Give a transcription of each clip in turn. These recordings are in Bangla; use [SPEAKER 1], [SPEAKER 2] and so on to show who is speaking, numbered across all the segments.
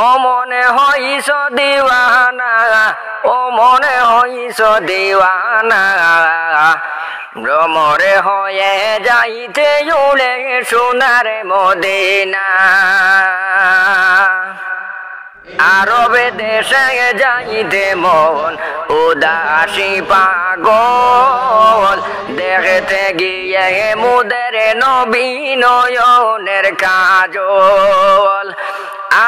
[SPEAKER 1] ও মনে হইছ দিওয়ানা, ও মনে হইছ দিওয়ানা, ভ্রমরে হয়ে যাইতে উড়ে সোনার মদিনা। আরবে দেশে যাইতে মন উদাসী পাগল, দেখতে গিয়ে মুদের নবী নয়নের কাজল।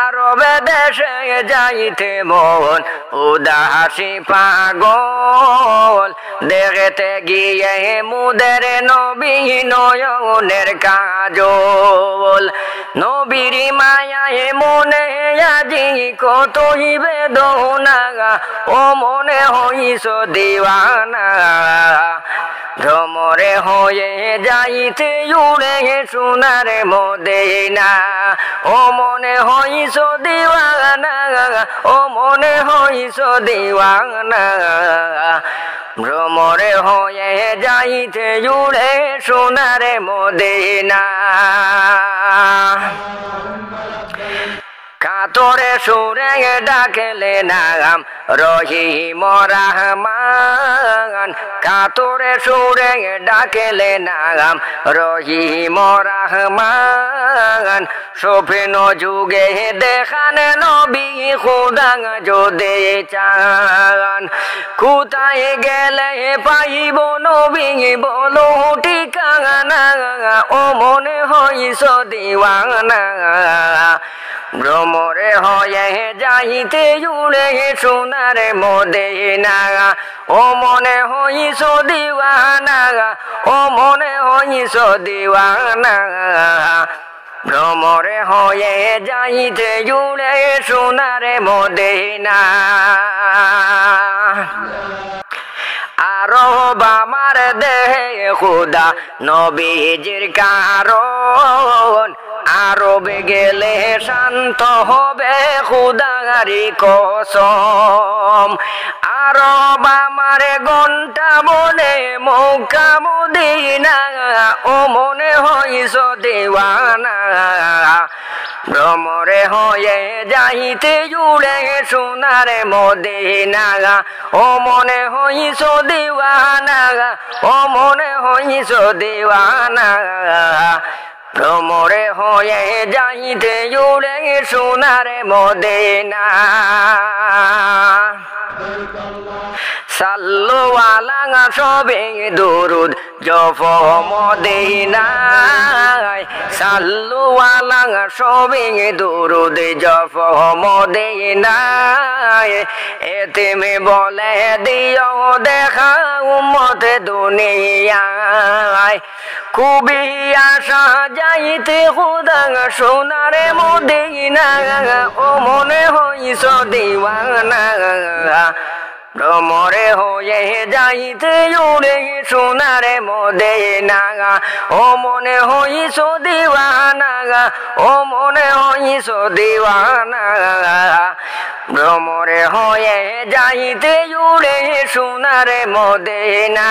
[SPEAKER 1] আরবে দেশে যাইতে মন উদাসী পাগল, দেখতে গিয়ে মুদের নবী নয়নের কাজল। নবীর মায়ায় মনে আজি কতই বেদনা, ও মনে হইছ দিওয়ানা, ভ্রমরে হয়ে যাইতে উড়ে সোনার মদিনা। ও মনে হইছ দিওয়ানা, ও মনে হইছ দিওয়ানা, ভ্রমরে হয়ে যাইতে উড়ে সোনার মদিনা। কাতরে সুরে ডাকলে নাম রহিম রহমান, কাতরে সুরে ডাকলে নাম রহিম রহমান। স্বপ্ন যুগে দেখান নবী খুদা যদি চান, কোথায় গেলে পাইব নবী বলো ঠিকানা, ও মনে হইছ দিওয়ানা, ভ্রমরে হয়ে যাইতে উড়ে সোনার মদিনা। ও মনে হইছ দিওয়ানা, ও মনে হইছ দিওয়ানা, ভ্রমরে হয়ে যাইতে উড়ে সোনার মদিনা। আরব আমার দেহে খুদা নবীজির কারণ, আরবে গেলে শান্ত হবে খুদারি কসম। আরব আমার ঘন্টা বলে মক্কা মদিনা, ও মনে হইছ দিওয়ানা, ভ্রমরে হয়ে যাইতে উড়ে সোনার মদিনা। ও মনে হইছ দিওয়ানা, ও মনে হইছ দিওয়ানা, ভ্রমরে হয়ে যাইতে উড়ে সোনার মদিনা। সাল্লু আলা সবে দুরুদ জপ মদিনায়, সাল্লু আলা সবে দুরুদ জপ মদিনায়। এতিমে বলে দিও দেখা উম্মত দুনিয়ায়, খুবই আশা যাইতে খুদা সোনার মদিনা। ও মনে হইছ দিওয়ানা, ভ্রমরে হয়ে যাইতে উড়ে সোনার মদিনা। ও মনে হইছ দিওয়ানা, ও মনে হইছ দিওয়ানা, ভ্রমরে হয়ে যাইতে উড়ে সোনার মদিনা।